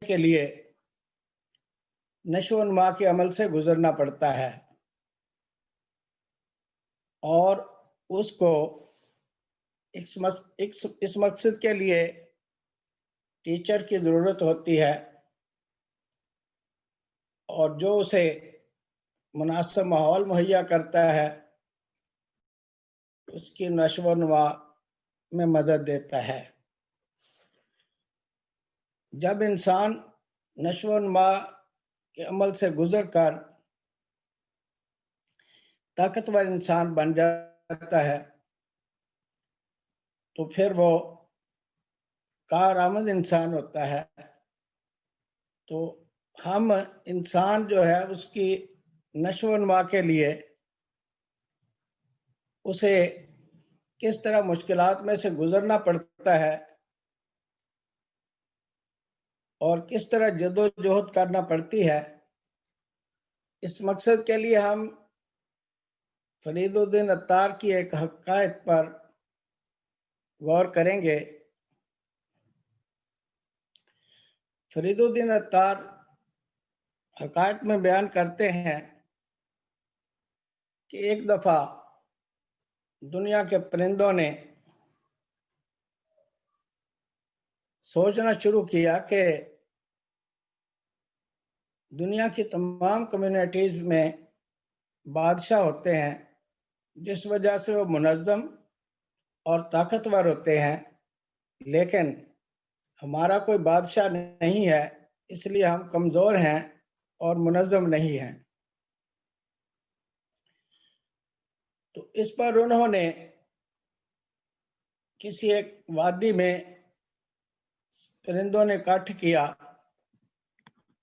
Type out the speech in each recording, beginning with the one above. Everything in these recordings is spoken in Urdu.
کے لیے نشو و نما کے عمل سے گزرنا پڑتا ہے، اور اس کو اس مقصد کے لیے ٹیچر کی ضرورت ہوتی ہے، اور جو اسے مناسب ماحول مہیا کرتا ہے اس کی نشو و نما میں مدد دیتا ہے۔ جب انسان نشو و نما کے عمل سے گزر کر طاقتور انسان بن جاتا ہے تو پھر وہ کارآمد انسان ہوتا ہے۔ تو ہم انسان جو ہے اس کی نشو و نما کے لیے اسے کس طرح مشکلات میں سے گزرنا پڑتا ہے اور کس طرح جد و جہد کرنا پڑتی ہے، اس مقصد کے لیے ہم فرید الدین عطار کی ایک حقائق پر غور کریں گے۔ فرید الدین عطار حقائق میں بیان کرتے ہیں کہ ایک دفعہ دنیا کے پرندوں نے سوچنا شروع کیا کہ دنیا کی تمام کمیونٹیز میں بادشاہ ہوتے ہیں جس وجہ سے وہ منظم اور طاقتور ہوتے ہیں، لیکن ہمارا کوئی بادشاہ نہیں ہے، اس لیے ہم کمزور ہیں اور منظم نہیں ہیں۔ تو اس پر انہوں نے کسی ایک وادی میں پرندوں نے اکٹھ کیا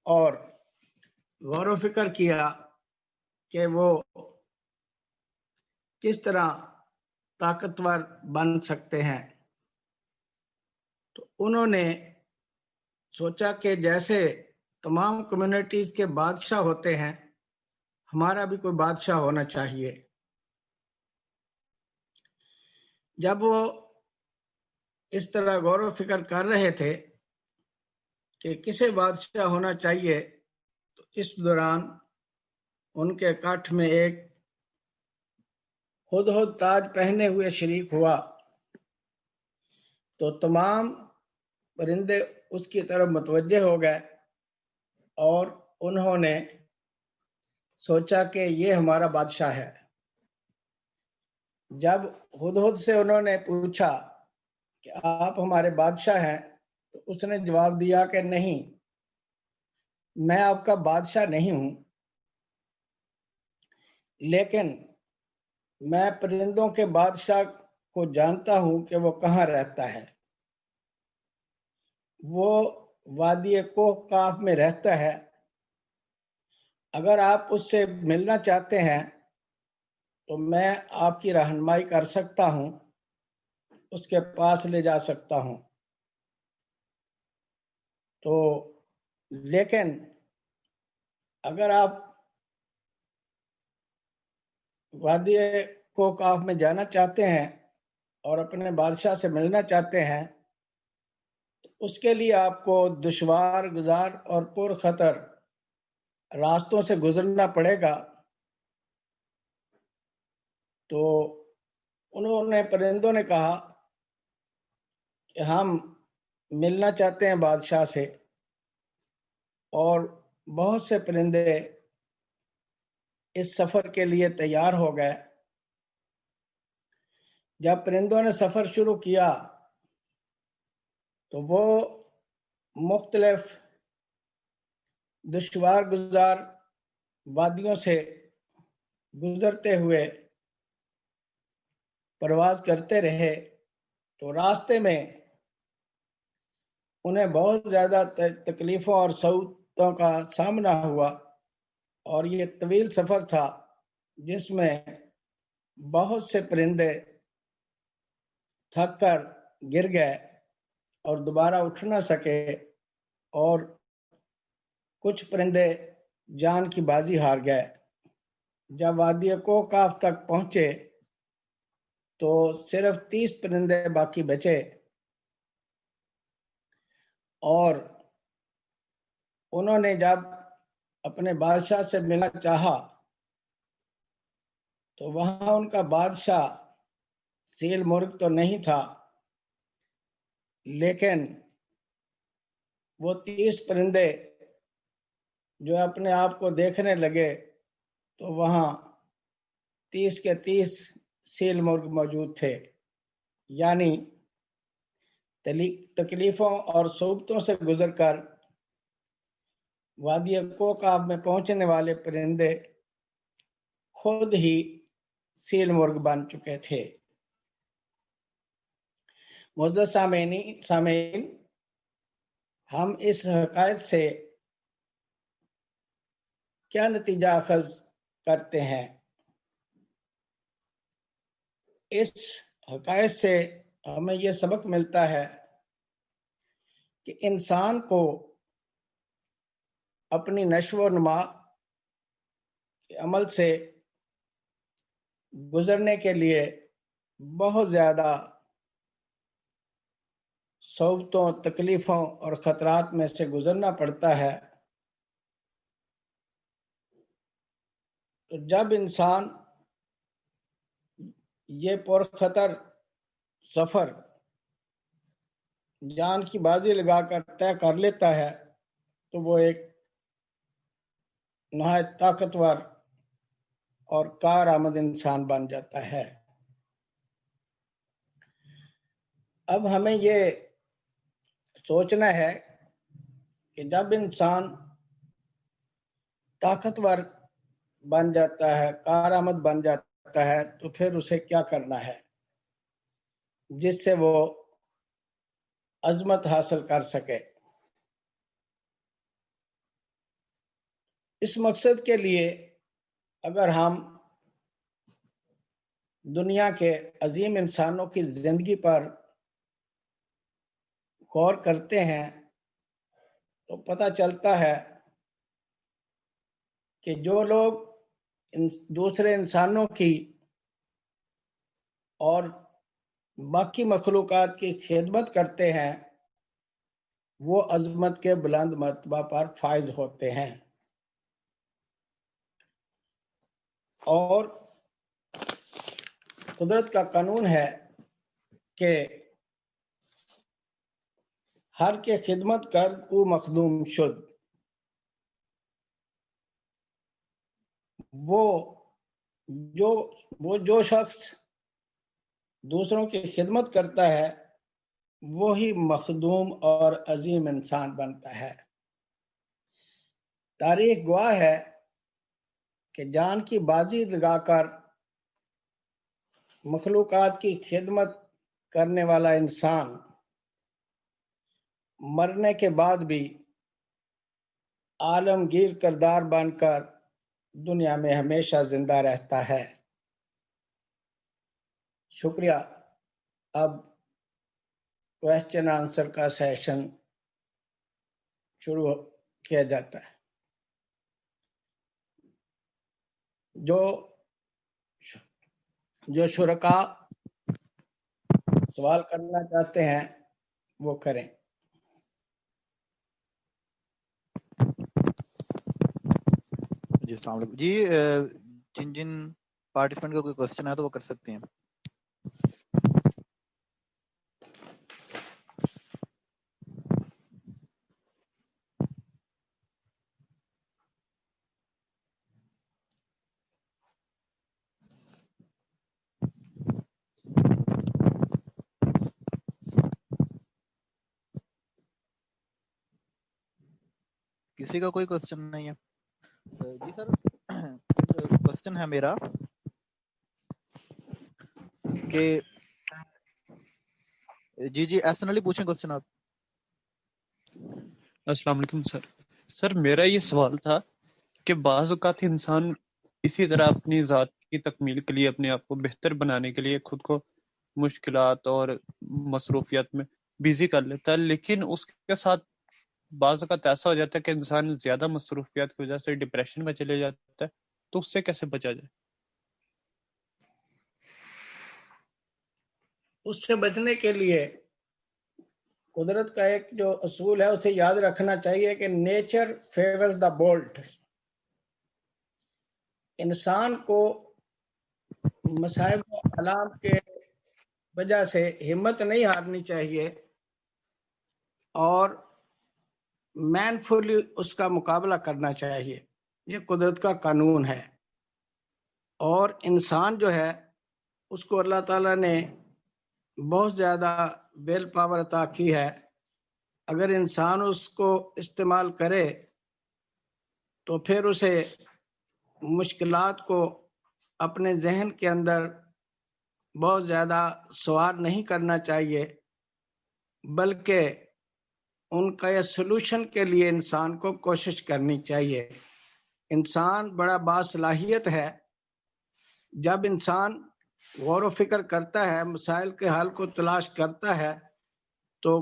اور غور و فکر کیا کہ وہ کس طرح طاقتور بن سکتے ہیں۔ تو انہوں نے سوچا کہ جیسے تمام کمیونٹیز کے بادشاہ ہوتے ہیں، ہمارا بھی کوئی بادشاہ ہونا چاہیے۔ جب وہ اس طرح غور و فکر کر رہے تھے کہ کسے بادشاہ ہونا چاہیے، تو اس دوران ان کے کٹھ میں ایک ہدہد تاج پہنے ہوئے شریک ہوا، تو تمام پرندے اس کی طرف متوجہ ہو گئے اور انہوں نے سوچا کہ یہ ہمارا بادشاہ ہے۔ جب ہدہد سے انہوں نے پوچھا کہ آپ ہمارے بادشاہ ہیں، تو اس نے جواب دیا کہ نہیں، میں آپ کا بادشاہ نہیں ہوں، لیکن میں پرندوں کے بادشاہ کو جانتا ہوں کہ وہ کہاں رہتا ہے۔ وہ وادی کوہ قاف میں رہتا ہے، اگر آپ اس سے ملنا چاہتے ہیں تو میں آپ کی رہنمائی کر سکتا ہوں، اس کے پاس لے جا سکتا ہوں۔ تو لیکن اگر آپ وادی کوہ قاف میں جانا چاہتے ہیں اور اپنے بادشاہ سے ملنا چاہتے ہیں تو اس کے لیے آپ کو دشوار گزار اور پر خطر راستوں سے گزرنا پڑے گا۔ تو انہوں نے پرندوں نے کہا کہ ہم ملنا چاہتے ہیں بادشاہ سے، اور بہت سے پرندے اس سفر کے لیے تیار ہو گئے۔ جب پرندوں نے سفر شروع کیا تو وہ مختلف دشوار گزار وادیوں سے گزرتے ہوئے پرواز کرتے رہے، تو راستے میں انہیں بہت زیادہ تکلیفوں اور صعوبتوں کا سامنا ہوا، اور یہ طویل سفر تھا جس میں بہت سے پرندے تھک کر گر گئے اور دوبارہ اٹھ نہ سکے، اور کچھ پرندے جان کی بازی ہار گئے۔ جب وادی کوہ قاف تک پہنچے تو صرف 30 پرندے باقی بچے، اور انہوں نے جب اپنے بادشاہ سے ملنا چاہا تو وہاں ان کا بادشاہ سیل مرغ تو نہیں تھا، لیکن وہ 30 پرندے جو اپنے آپ کو دیکھنے لگے تو وہاں 30 کے 30 سیل مرغ موجود تھے. یعنی تکلیفوں اور صعوبتوں سے گزر کر وادی کوکاب میں پہنچنے والے پرندے خود ہی سیل مرغ بن چکے تھے. معزز سامعین، ہم اس حقائق سے کیا نتیجہ اخذ کرتے ہیں؟ اس حقائق سے ہمیں یہ سبق ملتا ہے کہ انسان کو اپنی نشو و نما کے عمل سے گزرنے کے لیے بہت زیادہ صعوبتوں، تکلیفوں اور خطرات میں سے گزرنا پڑتا ہے. تو جب انسان یہ پرخطر سفر جان کی بازی لگا کر طے کر لیتا ہے تو وہ ایک نہایت طاقتور اور کارآمد انسان بن جاتا ہے. اب ہمیں یہ سوچنا ہے کہ جب انسان طاقتور بن جاتا ہے، کارآمد بن جاتا ہے، تو پھر اسے کیا کرنا ہے جس سے وہ عظمت حاصل کر سکے. اس مقصد کے لیے اگر ہم دنیا کے عظیم انسانوں کی زندگی پر غور کرتے ہیں تو پتہ چلتا ہے کہ جو لوگ دوسرے انسانوں کی اور باقی مخلوقات کی خدمت کرتے ہیں وہ عظمت کے بلند مرتبہ پر فائز ہوتے ہیں. اور قدرت کا قانون ہے کہ ہر کے خدمت کر او مخدوم شد. وہ جو شخص دوسروں کی خدمت کرتا ہے وہی مخدوم اور عظیم انسان بنتا ہے. تاریخ گواہ ہے کہ جان کی بازی لگا کر مخلوقات کی خدمت کرنے والا انسان مرنے کے بعد بھی عالمگیر کردار بن کر دنیا میں ہمیشہ زندہ رہتا ہے. شکریہ. اب کویسچن آنسر کا سیشن شروع کیا جاتا ہے. جو شرکاء سوال کرنا چاہتے ہیں وہ کریں. جی السلام علیکم. جی جن پارٹیسپینٹ کا کوئی کوشچن ہے تو وہ کر سکتے ہیں. کسی کا کوئی کوشچن نہیں ہے؟ جی سر کوشچن ہے میرا کہ جی ایسن علی پوچھیں کوشچن آپ. السلام علیکم سر میرا یہ سوال تھا کہ بعض اوقات انسان اسی طرح اپنی ذات کی تکمیل کے لیے اپنے آپ کو بہتر بنانے کے لیے خود کو مشکلات اور مصروفیات میں بیزی کر لیتا ہے، لیکن اس کے ساتھ بعض اوقات ایسا ہو جاتا ہے کہ انسان زیادہ مصروفیات کی وجہ سے ڈپریشن میں چلے جاتا ہے، تو اس سے کیسے بچا جائے؟ اس سے بچنے کے لیے قدرت کا ایک جو اصول ہے اسے یاد رکھنا چاہیے کہ نیچر فیورز دا بولٹ. انسان کو مصائب و آلام کے وجہ سے ہمت نہیں ہارنی چاہیے اور مین فلی اس کا مقابلہ کرنا چاہیے. یہ قدرت کا قانون ہے. اور انسان جو ہے اس کو اللہ تعالیٰ نے بہت زیادہ ویل پاور عطا کی ہے. اگر انسان اس کو استعمال کرے تو پھر اسے مشکلات کو اپنے ذہن کے اندر بہت زیادہ سوار نہیں کرنا چاہیے، بلکہ ان کا یہ سلوشن کے لیے انسان کو کوشش کرنی چاہیے. انسان بڑا باصلاحیت ہے. جب انسان غور و فکر کرتا ہے، مسائل کے حل کو تلاش کرتا ہے، تو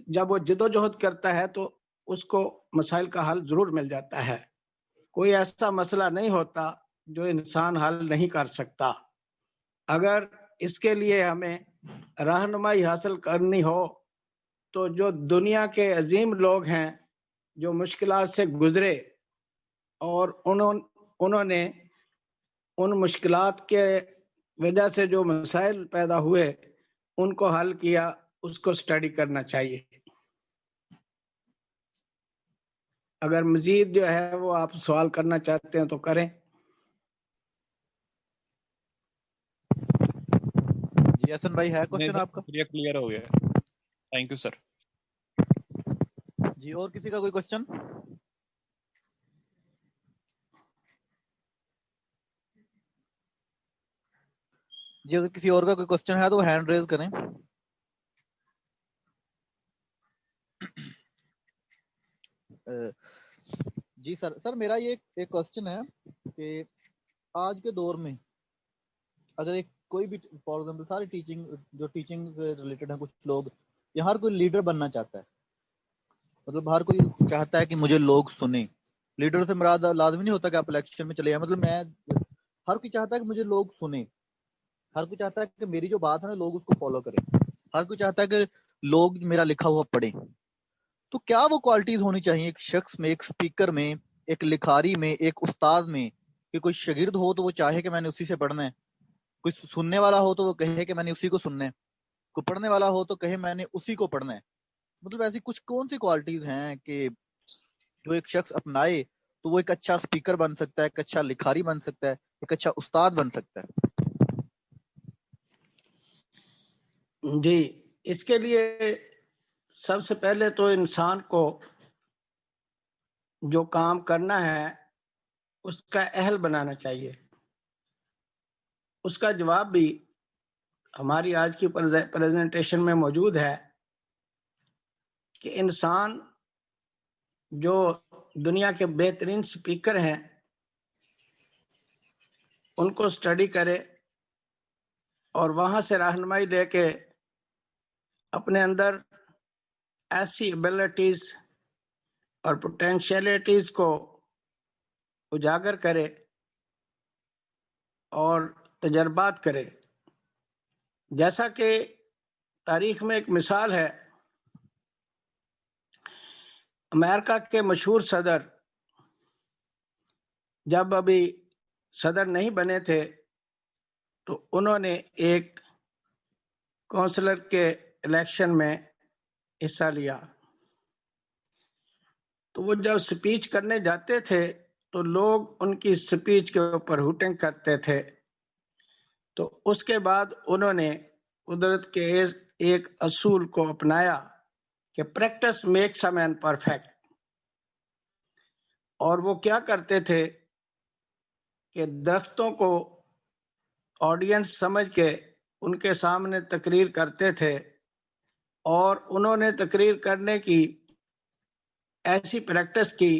جب وہ جد و جہد کرتا ہے تو اس کو مسائل کا حل ضرور مل جاتا ہے. کوئی ایسا مسئلہ نہیں ہوتا جو انسان حل نہیں کر سکتا. اگر اس کے لیے ہمیں رہنمائی حاصل کرنی ہو تو جو دنیا کے عظیم لوگ ہیں جو مشکلات سے گزرے اور انہوں نے ان مشکلات کے وجہ سے جو مسائل پیدا ہوئے ان کو حل کیا، اس کو سٹڈی کرنا چاہیے. اگر مزید جو ہے وہ آپ سوال کرنا چاہتے ہیں تو کریں. جی حسن بھائی ہے کوشچن آپ کا؟ کلیئر ہو گیا. Thank you sir. جی اور کسی کا کوئی کوشچن؟ جی اگر کسی اور کا کوئی کوشچن ہے تو ہینڈ ریز کریں. جی سر میرا یہ ایک کوشچن ہے کہ آج کے دور میں اگر ایک کوئی بھی فار ایگزامپل ساری ٹیچنگ سے ریلیٹڈ ہیں کچھ لوگ، یا ہر کوئی لیڈر بننا چاہتا ہے، مطلب ہر کوئی چاہتا ہے کہ مجھے لوگ سنیں. لیڈر سے مراد لازمی نہیں ہوتا کہ آپ الیکشن میں چلے جائیں، مطلب ہر کوئی چاہتا ہے کہ مجھے لوگ سنیں، ہر کوئی چاہتا ہے کہ میری جو بات ہے نا لوگ اس کو فالو کریں، ہر کوئی چاہتا ہے کہ لوگ میرا لکھا ہوا پڑھیں. تو کیا وہ کوالٹیز ہونی چاہیے ایک شخص میں، ایک سپیکر میں، ایک لکھاری میں، ایک استاد میں، کہ کوئی شاگرد ہو تو وہ چاہے کہ میں نے اسی سے پڑھنا ہے، کوئی سننے والا ہو تو وہ کہے کہ میں نے اسی کو سننا ہے، کوئی پڑھنے والا ہو تو کہے میں نے اسی کو پڑھنا ہے. مطلب ایسی کچھ کون سی کوالٹیز ہیں کہ جو ایک شخص اپنائے تو وہ ایک اچھا سپیکر بن سکتا ہے، ایک اچھا لکھاری بن سکتا ہے، ایک اچھا استاد بن سکتا ہے؟ جی، اس کے لیے سب سے پہلے تو انسان کو جو کام کرنا ہے اس کا اہل بنانا چاہیے. اس کا جواب بھی ہماری آج کی پریزنٹیشن میں موجود ہے کہ انسان جو دنیا کے بہترین سپیکر ہیں ان کو سٹڈی کرے اور وہاں سے رہنمائی لے کے اپنے اندر ایسی ایبلٹیز اور پوٹینشیلٹیز کو اجاگر کرے اور تجربات کرے. جیسا کہ تاریخ میں ایک مثال ہے، امریکہ کے مشہور صدر جب ابھی صدر نہیں بنے تھے تو انہوں نے ایک کونسلر کے الیکشن میں حصہ لیا. تو وہ جب سپیچ کرنے جاتے تھے تو لوگ ان کی سپیچ کے اوپر ہوٹنگ کرتے تھے. تو اس کے بعد انہوں نے قدرت کے ایک اصول کو اپنایا کہ practice makes a man perfect. اور وہ کیا کرتے تھے کہ درختوں کو آڈینس سمجھ کے ان کے سامنے تقریر کرتے تھے، اور انہوں نے تقریر کرنے کی ایسی پریکٹس کی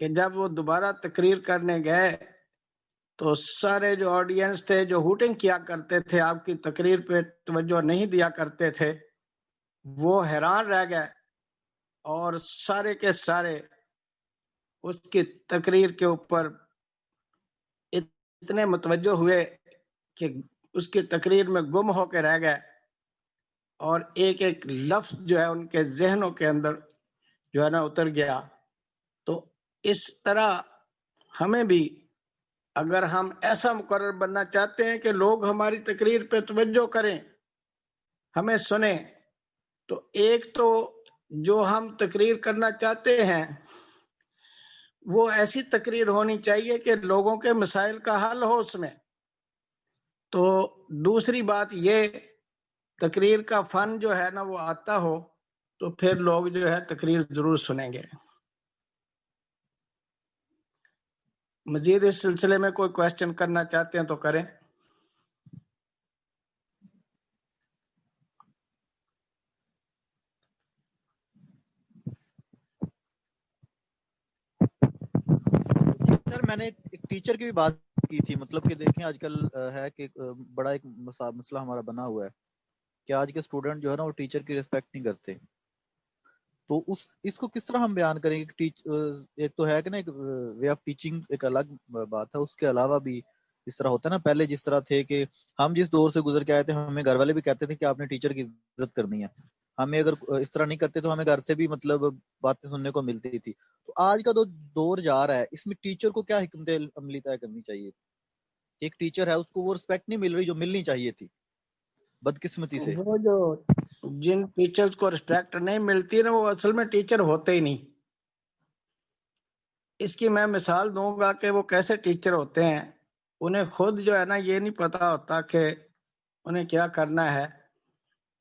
کہ جب وہ دوبارہ تقریر کرنے گئے تو سارے جو آڈینس تھے جو ہوٹنگ کیا کرتے تھے، آپ کی تقریر پہ توجہ نہیں دیا کرتے تھے، وہ حیران رہ گئے اور سارے کے سارے اس کی تقریر کے اوپر اتنے متوجہ ہوئے کہ اس کی تقریر میں گم ہو کے رہ گئے. اور ایک ایک لفظ جو ہے ان کے ذہنوں کے اندر جو ہے نا اتر گیا. تو اس طرح ہمیں بھی اگر ہم ایسا مقرر بننا چاہتے ہیں کہ لوگ ہماری تقریر پہ توجہ کریں، ہمیں سنیں، تو ایک تو جو ہم تقریر کرنا چاہتے ہیں وہ ایسی تقریر ہونی چاہیے کہ لوگوں کے مسائل کا حل ہو اس میں. تو دوسری بات یہ تقریر کا فن جو ہے نا وہ آتا ہو تو پھر لوگ جو ہے تقریر ضرور سنیں گے. مزید اس سلسلے میں کوئی کوشچن کرنا چاہتے ہیں تو کریں. سر میں نے ایک ٹیچر کی بھی بات کی تھی، مطلب کہ دیکھیں آج کل ہے کہ بڑا ایک مسئلہ ہمارا بنا ہوا ہے کہ آج کے اسٹوڈنٹ جو ہے نا وہ ٹیچر کی ریسپیکٹ نہیں کرتے. تو اس کو کس طرح ہم بیان کریں گے؟ ایک تو ہے کہ نا ایک وے آف ٹیچنگ ایک الگ بات ہے، اس کے علاوہ بھی اس طرح ہوتا ہے نا، پہلے جس طرح تھے کہ ہم جس دور سے گزر کے آئے تھے ہمیں گھر والے بھی کہتے تھے کہ آپ نے ٹیچر کی عزت کرنی ہے. ہمیں اگر اس طرح نہیں کرتے تو ہمیں گھر سے بھی مطلب باتیں سننے کو ملتی تھی. تو آج کا دور جا رہا ہے، اس میں ٹیچر کو کیا حکمت عملی طے کرنی چاہیے؟ ایک ٹیچر ہے اس کو وہ ریسپیکٹ نہیں مل رہی جو ملنی چاہیے تھی بدقسمتی سے. وہ جو جن ٹیچرز کو ریسپیکٹ نہیں ملتی نا وہ اصل میں ٹیچر ہوتے ہی نہیں. اس کی میں مثال دوں گا کہ وہ کیسے ٹیچر ہوتے ہیں. انہیں خود جو ہے نا یہ نہیں پتا ہوتا کہ انہیں کیا کرنا ہے.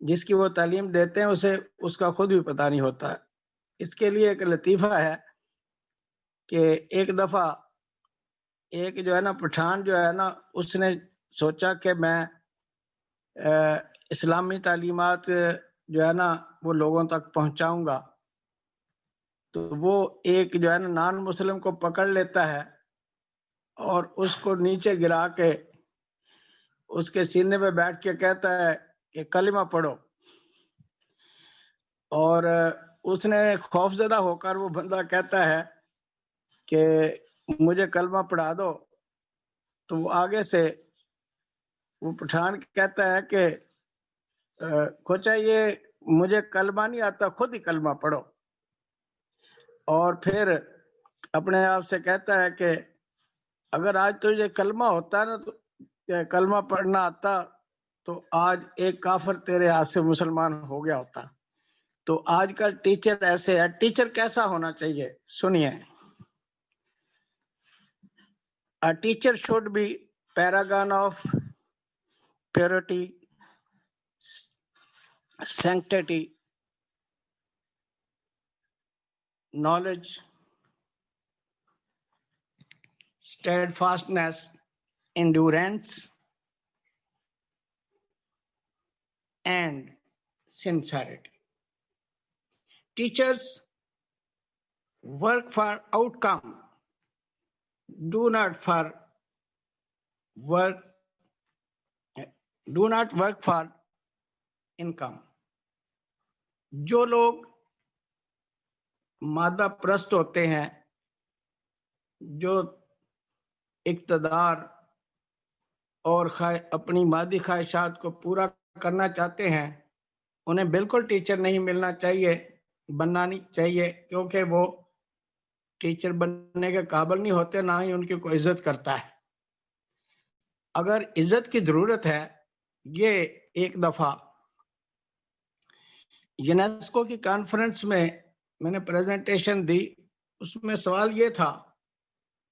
جس کی وہ تعلیم دیتے ہیں اسے اس کا خود بھی پتا نہیں ہوتا. اس کے لیے ایک لطیفہ ہے کہ ایک دفعہ ایک جو ہے نا پٹھان جو ہے نا اس نے سوچا کہ میں اسلامی تعلیمات جو ہے نا وہ لوگوں تک پہنچاؤں گا. تو وہ ایک جو ہے نا نان مسلم کو پکڑ لیتا ہے اور اس کو نیچے گرا کے اس کے سینے پہ بیٹھ کے کہتا ہے کہ کلمہ پڑھو. اور اس نے خوف زدہ ہو کر وہ بندہ کہتا ہے کہ مجھے کلمہ پڑھا دو. تو وہ آگے سے وہ پٹھان کہتا ہے کہ کوچا یہ مجھے کلمہ نہیں آتا، خود ہی کلمہ پڑھو. اور پھر اپنے آپ سے کہتا ہے کہ اگر آج تجھے کلمہ ہوتا نا تو کلمہ پڑھنا آتا تو آج ایک کافر تیرے ہاتھ سے مسلمان ہو گیا ہوتا. تو آج کل ٹیچر ایسے ہے. ٹیچر کیسا ہونا چاہیے سنیے. A teacher should be paragon of purity, sanctity, knowledge, steadfastness, endurance, and sincerity. Teachers work for outcome, do not work for income. جو لوگ مادہ پرست ہوتے ہیں، جو اقتدار اور اپنی مادی خواہشات کو پورا کرنا چاہتے ہیں، انہیں بالکل ٹیچر نہیں ملنا چاہیے، بننا نہیں چاہیے، کیونکہ وہ ٹیچر بننے کے قابل نہیں ہوتے، نہ ہی ان کی کوئی عزت کرتا ہے. اگر عزت کی ضرورت ہے، یہ ایک دفعہ یونیسکو کی کانفرنس میں نے پریزنٹیشن دی. اس میں سوال یہ تھا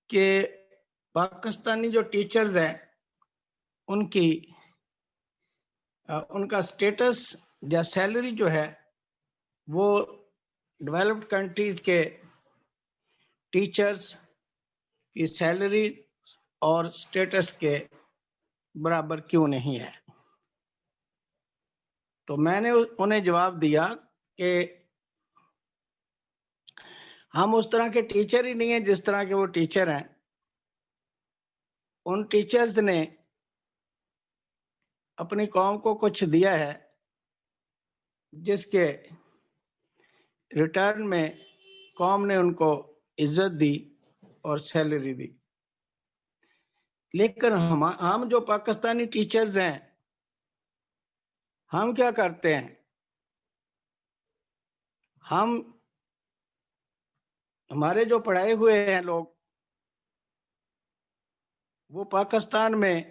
کہ پاکستانی جو ٹیچرز ہیں ان کا سٹیٹس یا سیلری جو ہے وہ ڈیولپڈ کنٹریز کے ٹیچرز کی سیلری اور سٹیٹس کے برابر کیوں نہیں ہے. تو میں نے انہیں جواب دیا کہ ہم اس طرح کے ٹیچر ہی نہیں ہیں جس طرح کے وہ ٹیچر ہیں. ان ٹیچرز نے اپنی قوم کو کچھ دیا ہے جس کے ریٹرن میں قوم نے ان کو عزت دی اور سیلری دی. لیکن ہم جو پاکستانی ٹیچرز ہیں ہم کیا کرتے ہیں؟ ہمارے جو پڑھائے ہوئے ہیں لوگ، وہ پاکستان میں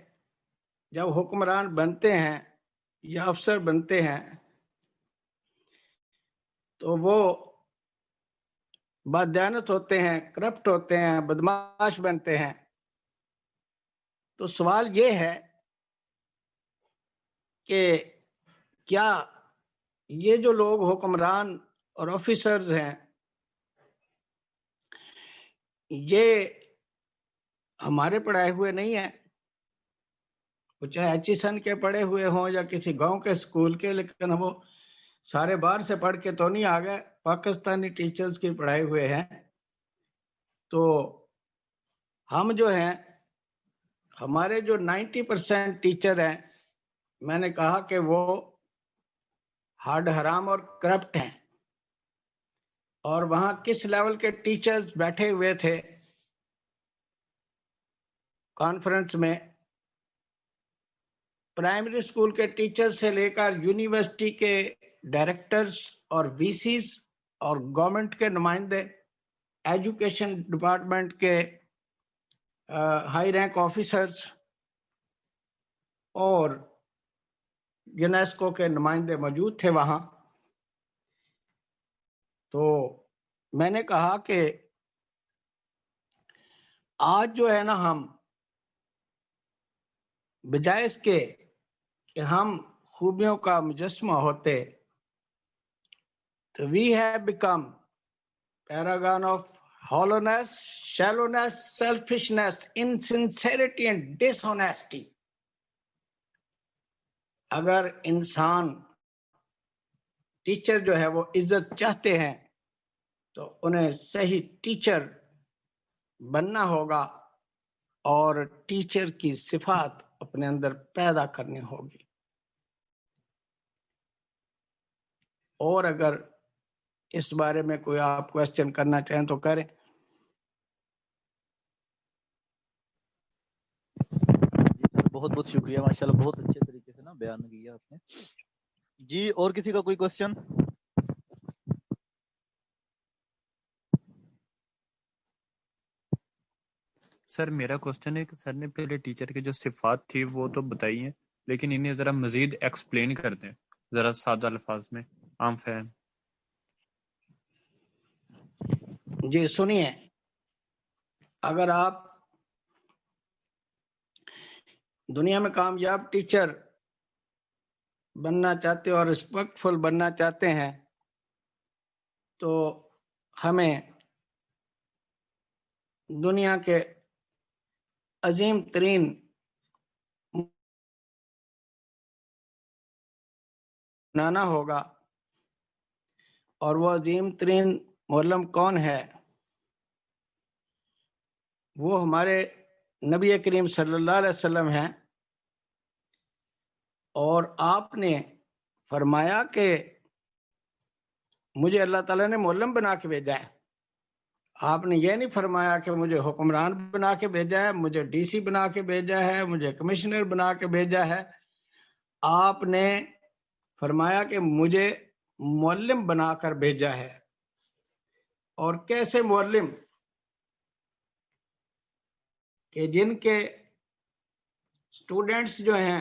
جب حکمران بنتے ہیں یا افسر بنتے ہیں تو وہ بددیانت ہوتے ہیں، کرپٹ ہوتے ہیں، بدماش بنتے ہیں. تو سوال یہ ہے کہ کیا یہ جو لوگ حکمران اور آفیسرز ہیں یہ ہمارے پڑھائے ہوئے نہیں ہیں؟ وہ چاہے ایچیسن کے پڑھے ہوئے ہوں یا کسی گاؤں کے اسکول کے، لیکن وہ سارے باہر سے پڑھ کے تو نہیں آ گئے، پاکستانی ٹیچرز کی پڑھائے ہوئے ہیں. تو ہم جو ہیں، ہمارے جو 90% ٹیچر ہیں، میں نے کہا کہ وہ ہارڈ حرام اور کرپٹ ہیں. اور وہاں کس لیول کے ٹیچرز بیٹھے ہوئے تھے کانفرنس میں؟ پرائمری اسکول کے ٹیچر سے لے کر یونیورسٹی کے ڈائریکٹرز اور وی سیز اور گورنمنٹ کے نمائندے، ایجوکیشن ڈپارٹمنٹ کے ہائی رینک آفیسرز اور یونیسکو کے نمائندے موجود تھے وہاں. تو میں نے کہا کہ آج جو ہے نا، ہم بجائے اس کے کہ ہم خوبیوں کا مجسمہ ہوتے، تو we have become paragon of hollowness, shallowness, selfishness, insincerity and dishonesty. اگر انسان ٹیچر جو ہے وہ عزت چاہتے ہیں تو انہیں صحیح ٹیچر بننا ہوگا اور ٹیچر کی صفات اپنے اندر پیدا کرنی ہوگی. اور اگر اس بارے میں کوئی آپ کویسچن کرنا چاہیں تو کریں. جی سر، بہت بہت شکریہ، ماشاءاللہ بہت اچھے طریقے سے نا بیان کیا آپ نے. جی اور کسی کا کوئی کوشچن؟ سر میرا کوشچن ہے کہ سر نے پہلے ٹیچر کی جو صفات تھی وہ تو بتائی ہیں، لیکن انہیں ذرا مزید ایکسپلین کر دیں ذرا سادہ الفاظ میں، عام فہم. جی سنیے، اگر آپ دنیا میں کامیاب ٹیچر بننا چاہتے اور رسپیکٹفل بننا چاہتے ہیں تو ہمیں دنیا کے عظیم ترین بنانا ہوگا. اور وہ عظیم ترین معلم کون ہے؟ وہ ہمارے نبی کریم صلی اللہ علیہ وسلم ہیں. اور آپ نے فرمایا کہ مجھے اللہ تعالیٰ نے معلم بنا کے بھیجا ہے. آپ نے یہ نہیں فرمایا کہ مجھے حکمران بنا کے بھیجا ہے، مجھے ڈی سی بنا کے بھیجا ہے، مجھے کمشنر بنا کے بھیجا ہے. آپ نے فرمایا کہ مجھے معلم بنا کر بھیجا ہے. اور کیسے معلم؟ کہ جن کے اسٹوڈنٹس جو ہیں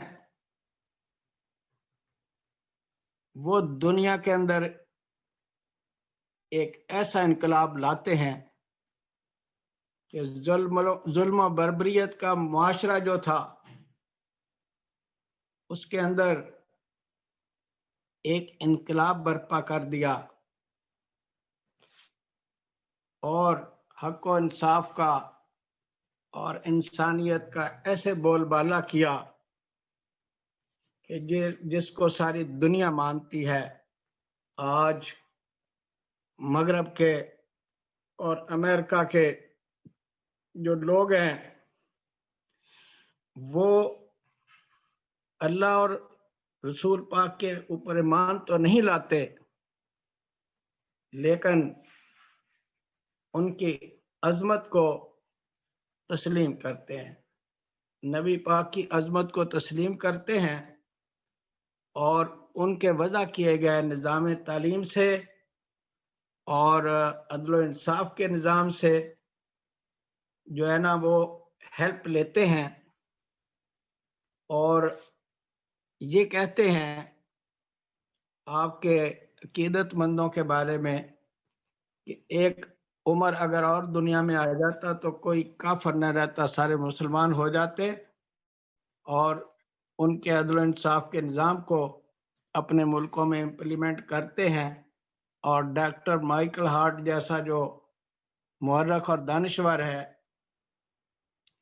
وہ دنیا کے اندر ایک ایسا انقلاب لاتے ہیں کہ ظلم و بربریت کا معاشرہ جو تھا اس کے اندر ایک انقلاب برپا کر دیا اور حق و انصاف کا اور انسانیت کا ایسے بول بالا کیا کہ جس کو ساری دنیا مانتی ہے. آج مغرب کے اور امریکہ کے جو لوگ ہیں وہ اللہ اور رسول پاک کے اوپر ایمان تو نہیں لاتے، لیکن ان کی عظمت کو تسلیم کرتے ہیں، نبی پاک کی عظمت کو تسلیم کرتے ہیں اور ان کے وضع کیے گئے نظام تعلیم سے اور عدل و انصاف کے نظام سے جو ہے نا وہ ہیلپ لیتے ہیں اور یہ کہتے ہیں آپ کے عقیدت مندوں کے بارے میں کہ ایک عمر اگر اور دنیا میں آ جاتا تو کوئی کافر نہ رہتا، سارے مسلمان ہو جاتے، اور ان کے عدل و انصاف کے نظام کو اپنے ملکوں میں امپلیمنٹ کرتے ہیں۔ اور ڈاکٹر مائیکل ہارٹ جیسا جو مورخ اور دانشور ہے،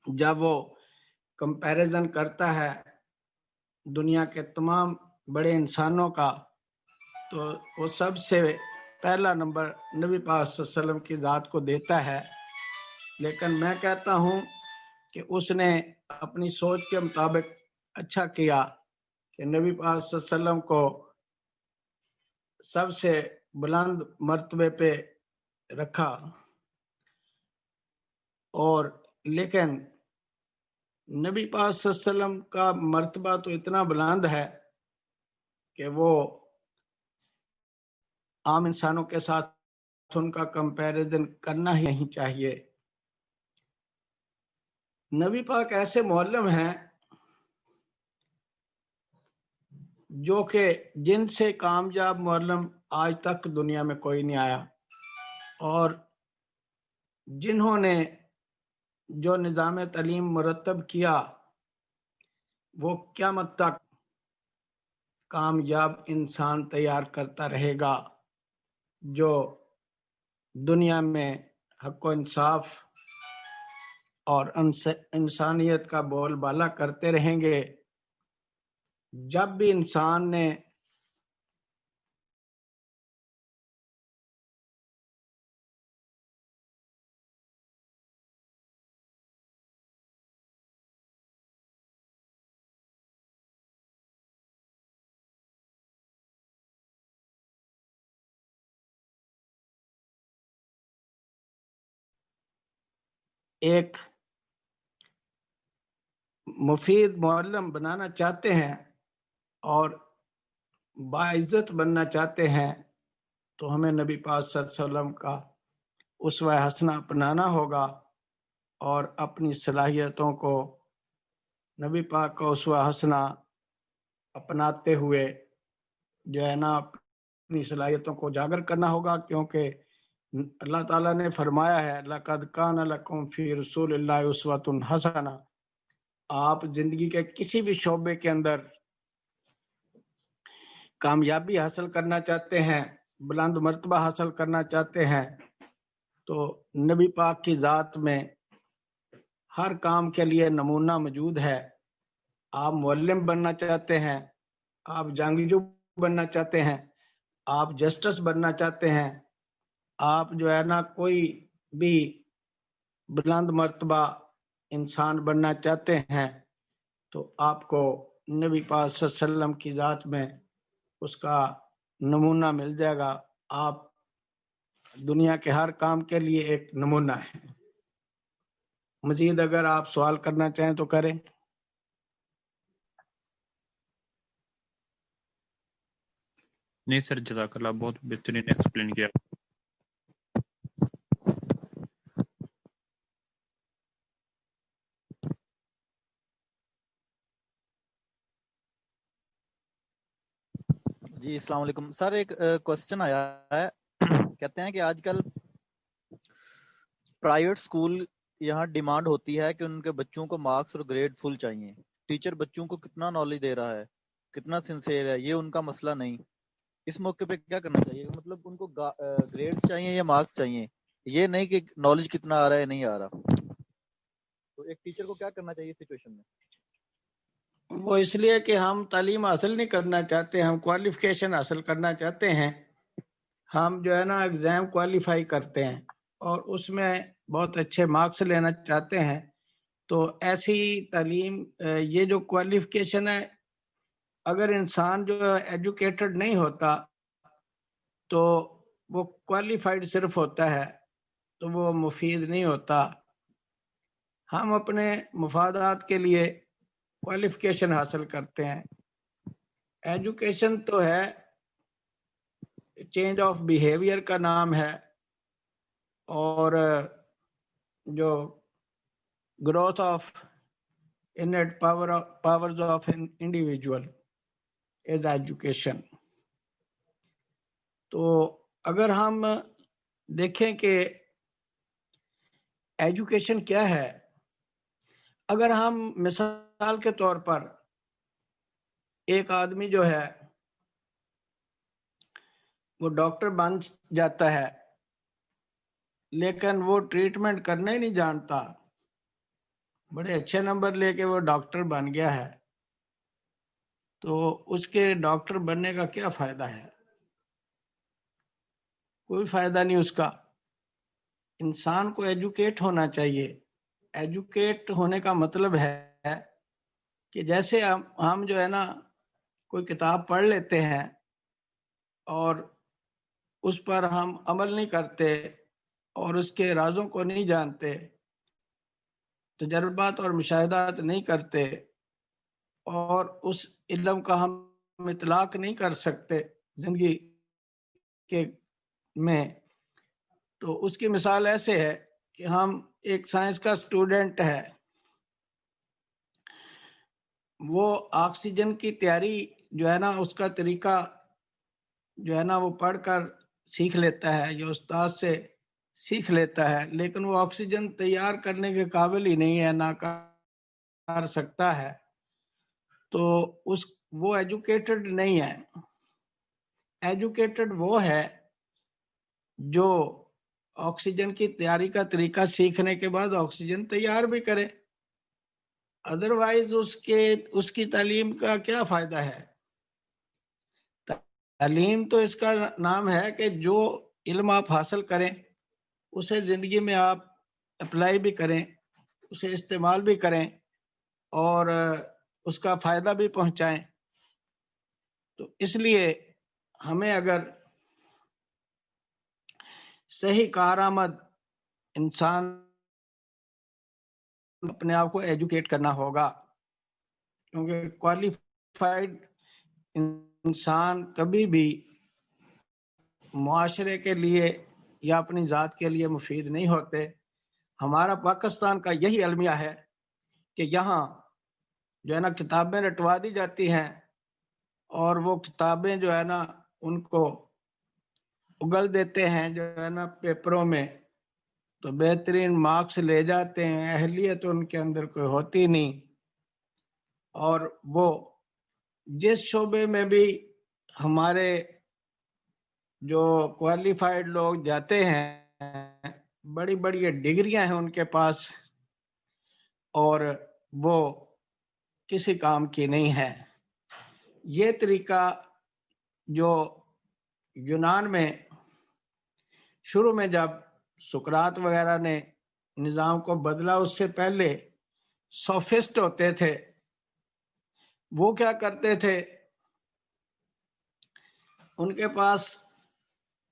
جب وہ کمپیریزن کرتا ہے دنیا کے تمام بڑے انسانوں کا، تو وہ سب سے پہلا نمبر نبی پاک صلی اللہ علیہ وسلم کی ذات کو دیتا ہے۔ لیکن میں کہتا ہوں کہ اس نے اپنی سوچ کے مطابق اچھا کیا کہ نبی پاک صلی اللہ علیہ وسلم کو سب سے بلند مرتبے پہ رکھا، اور لیکن نبی پاک صلی اللہ علیہ وسلم کا مرتبہ تو اتنا بلند ہے کہ وہ عام انسانوں کے ساتھ ان کا کمپیریزن کرنا ہی نہیں چاہیے۔ نبی پاک ایسے معلم ہیں جو کہ جن سے کامیاب معلم آج تک دنیا میں کوئی نہیں آیا، اور جنہوں نے جو نظام تعلیم مرتب کیا وہ قیامت تک کامیاب انسان تیار کرتا رہے گا، جو دنیا میں حق و انصاف اور انسانیت کا بول بالا کرتے رہیں گے۔ جب بھی انسان نے ایک مفید معلم بنانا چاہتے ہیں اور باعزت بننا چاہتے ہیں تو ہمیں نبی پاک صلی اللہ علیہ وسلم کا اسوہ حسنہ اپنانا ہوگا، اور اپنی صلاحیتوں کو نبی پاک کا اسوہ حسنہ اپناتے ہوئے جو ہے نا اپنی صلاحیتوں کو اجاگر کرنا ہوگا، کیونکہ اللہ تعالیٰ نے فرمایا ہے لَقَدْ كَانَ لَكُمْ فِي رَسُولِ اللَّهِ أُسْوَةٌ حَسَنَةٌ۔ آپ زندگی کے کسی بھی شعبے کے اندر کامیابی حاصل کرنا چاہتے ہیں، بلند مرتبہ حاصل کرنا چاہتے ہیں، تو نبی پاک کی ذات میں ہر کام کے لیے نمونہ موجود ہے۔ آپ معلم بننا چاہتے ہیں، آپ جنگجو بننا چاہتے ہیں، آپ جسٹس بننا چاہتے ہیں، آپ جو ہے نا کوئی بھی بلند مرتبہ انسان بننا چاہتے ہیں، تو آپ کو نبی پاک صلی اللہ علیہ وسلم کی ذات میں اس کا نمونہ مل جائے گا۔ آپ دنیا کے ہر کام کے لیے ایک نمونہ ہے۔ مزید اگر آپ سوال کرنا چاہیں تو کریں۔ نہیں سر، جزاک اللہ، بہت بہترین ایکسپلین کیا۔ جی السلام علیکم سر، ایک کوسچن آیا ہے، کہتے ہیں کہ آج کل پرائیویٹ سکول یہاں ڈیمانڈ ہوتی ہے کہ ان کے بچوں کو مارکس اور گریڈ فل چاہیے، ٹیچر بچوں کو کتنا نالج دے رہا ہے، کتنا سنسیئر ہے، یہ ان کا مسئلہ نہیں۔ اس موقع پہ کیا کرنا چاہیے؟ مطلب ان کو گریڈ چاہیے یا مارکس چاہیے، یہ نہیں کہ نالج کتنا آ رہا ہے نہیں آ رہا۔ تو ایک ٹیچر کو کیا کرنا چاہیے اس سچویشن میں؟ وہ اس لیے کہ ہم تعلیم حاصل نہیں کرنا چاہتے، ہم کوالیفیکیشن حاصل کرنا چاہتے ہیں۔ ہم جو ہے نا ایگزام کوالیفائی کرتے ہیں اور اس میں بہت اچھے مارکس لینا چاہتے ہیں، تو ایسی تعلیم یہ جو کوالیفیکیشن ہے، اگر انسان جو ایجوکیٹڈ نہیں ہوتا تو وہ کوالیفائڈ صرف ہوتا ہے تو وہ مفید نہیں ہوتا۔ ہم اپنے مفادات کے لیے کوالیفیکیشن حاصل کرتے ہیں، ایجوکیشن تو ہے، چینج آف بیہیویئر کا نام ہے، اور جو growth of innate powers of an individual is education. تو اگر ہم دیکھیں کہ ایجوکیشن کیا ہے، اگر ہم مثال کے طور پر ایک آدمی جو ہے وہ ڈاکٹر بن جاتا ہے لیکن وہ ٹریٹمنٹ کرنا ہی نہیں جانتا، بڑے اچھے نمبر لے کے وہ ڈاکٹر بن گیا ہے، تو اس کے ڈاکٹر بننے کا کیا فائدہ ہے؟ کوئی فائدہ نہیں اس کا. انسان کو ایجوکیٹ ہونا چاہیے. ایجوکیٹ ہونے کا مطلب ہے کہ جیسے ہم جو ہے نا کوئی کتاب پڑھ لیتے ہیں اور اس پر ہم عمل نہیں کرتے اور اس کے رازوں کو نہیں جانتے، تجربات اور مشاہدات نہیں کرتے، اور اس علم کا ہم اطلاق نہیں کر سکتے زندگی کے میں، تو اس کی مثال ایسے ہے کہ ہم ایک سائنس کا اسٹوڈنٹ ہے، وہ آکسیجن کی تیاری جو ہے نا اس کا طریقہ جو ہے نا وہ پڑھ کر سیکھ لیتا ہے، جو استاد سے سیکھ لیتا ہے، لیکن وہ آکسیجن تیار کرنے کے قابل ہی نہیں ہے، نہ کر سکتا ہے، تو وہ ایجوکیٹڈ نہیں ہے. ایجوکیٹڈ وہ ہے جو آکسیجن کی تیاری کا طریقہ سیکھنے کے بعد آکسیجن تیار بھی کرے. ادروائز اس کی تعلیم کا کیا فائدہ ہے؟ تعلیم تو اس کا نام ہے کہ جو علم آپ حاصل کریں اسے زندگی میں آپ اپلائی بھی کریں، اسے استعمال بھی کریں اور اس کا فائدہ بھی پہنچائیں. تو اس لیے ہمیں اگر صحیح کارآمد انسان اپنے آپ کو ایجوکیٹ کرنا ہوگا، کیونکہ کوالیفائڈ انسان کبھی بھی معاشرے کے لیے یا اپنی ذات کے لیے مفید نہیں ہوتے. ہمارا پاکستان کا یہی المیہ ہے کہ یہاں جو ہے نا کتابیں رٹوا دی جاتی ہیں اور وہ کتابیں جو ہے نا ان کو اگل دیتے ہیں جو ہے نا پیپروں میں، تو بہترین مارکس لے جاتے ہیں، اہلیت ان کے اندر کوئی ہوتی نہیں، اور وہ جس شعبے میں بھی ہمارے جو کوالیفائڈ لوگ جاتے ہیں بڑی بڑی ڈگریاں ہیں ان کے پاس اور وہ کسی کام کی نہیں ہے. یہ طریقہ جو یونان میں شروع میں جب سقراط وغیرہ نے نظام کو بدلا، اس سے پہلے سوفسٹ ہوتے تھے، وہ کیا کرتے تھے، ان کے پاس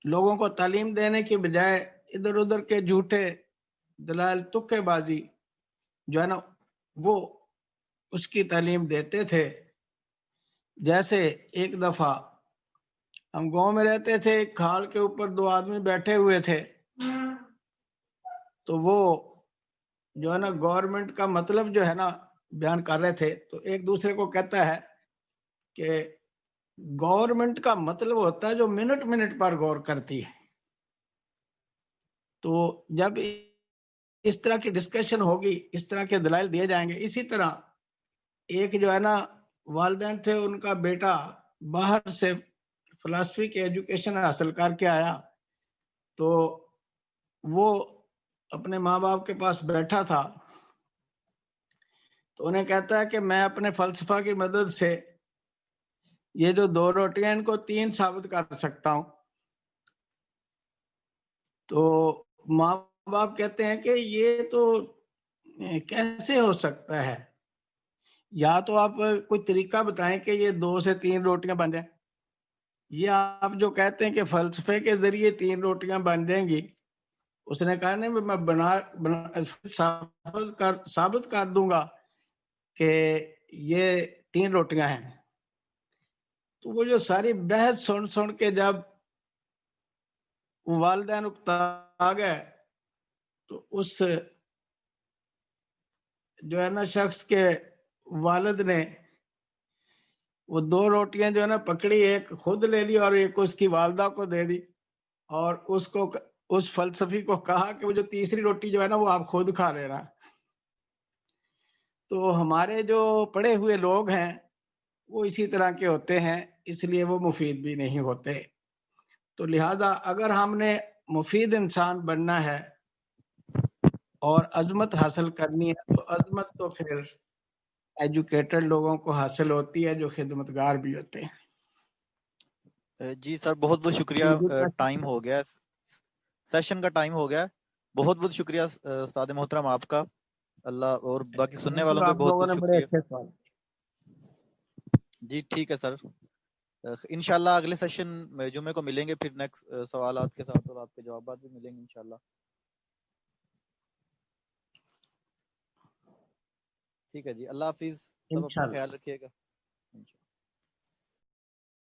لوگوں کو تعلیم دینے کی بجائے ادھر ادھر کے جھوٹے دلائل تکے بازی جو ہے نا وہ اس کی تعلیم دیتے تھے. جیسے ایک دفعہ ہم گاؤں میں رہتے تھے، ایک کھال کے اوپر دو آدمی بیٹھے ہوئے تھے، تو وہ جو ہے نا گورنمنٹ کا مطلب جو ہے نا بیان کر رہے تھے، تو ایک دوسرے کو کہتا ہے کہ گورنمنٹ کا مطلب ہوتا ہے جو منٹ منٹ پر غور کرتی ہے. تو جب اس طرح کی ڈسکشن ہوگی، اس طرح کے دلائل دیے جائیں گے. اسی طرح ایک جو ہے نا والدین تھے، ان کا بیٹا باہر سے فلسفی کی ایجوکیشن حاصل کر کے آیا، تو وہ اپنے ماں باپ کے پاس بیٹھا تھا، تو انہیں کہتا ہے کہ میں اپنے فلسفہ کی مدد سے یہ جو دو روٹیاں ان کو تین ثابت کر سکتا ہوں. تو ماں باپ کہتے ہیں کہ یہ تو کیسے ہو سکتا ہے، یا تو آپ کوئی طریقہ بتائیں کہ یہ 2 سے 3 روٹیاں بن جائیں. یہ آپ جو کہتے ہیں کہ فلسفے کے ذریعے 3 روٹیاں بن جائیں گی، اس نے کہا نہیں میں ثابت کر دوں گا کہ یہ 3 روٹیاں ہیں. تو وہ جو ساری بحث سن کے جب والدین اکتا گئے تو اس جو ہے نا شخص کے والد نے وہ 2 روٹیاں جو ہے نا پکڑی، ایک خود لے لی اور ایک اس کی والدہ کو دے دی، اور اس فلسفی کو کہا کہ وہ جو تیسری روٹی جو ہے نا وہ آپ خود کھا لینا۔ تو ہمارے جو پڑھے ہوئے لوگ ہیں وہ اسی طرح کے ہوتے ہیں، اس لیے وہ مفید بھی نہیں ہوتے۔ تو لہذا اگر ہم نے مفید انسان بننا ہے اور عظمت حاصل کرنی ہے تو عظمت تو پھر ایجوکیٹڈ لوگوں کو حاصل ہوتی ہے جو خدمتگار بھی ہوتے ہیں۔ جی سر بہت بہت شکریہ، ٹائم ہو گیا، سیشن کا ٹائم ہو گیا، بہت بہت شکریہ استاد محترم آپ کا، اللہ اور باقی سننے والوں کو آپ بہت لوگوں بہت نے بڑے شکریہ۔ اچھے سوال۔ جی ٹھیک ہے سر، انشاءاللہ اگلے سیشن جمعے کو ملیں گے پھر نیکسٹ سوالات کے ساتھ، اور آپ کے جوابات بھی ملیں گے انشاءاللہ۔ ٹھیک ہے جی، اللہ حافظ، سب اپنا انشاءاللہ۔ خیال رکھیے گا۔